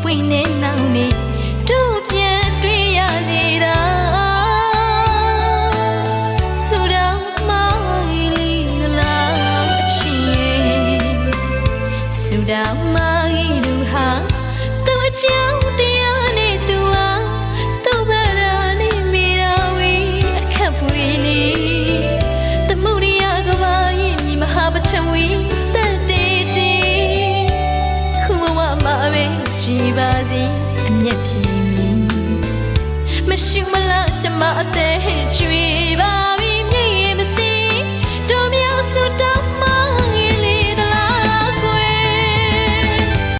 ပွင့်နေနောင်နေတို့ပြန်တွေ့ရစီတာဆူတောင်းမကြီးလေးကလာအချီဆူတောင်းမကြီးသူဟာသူအကြောင်းတရားနဲ့သူဟာသူ့ဘာသာနဲ့မိတော်ဝီအခက်ပွေလေးတမှုရိယကဘာရဲ့မြမဟာပထဝီကြည်ပါစီအမျက်ပြေမရှိမလားကျမအသေးကျွေးပါပြီ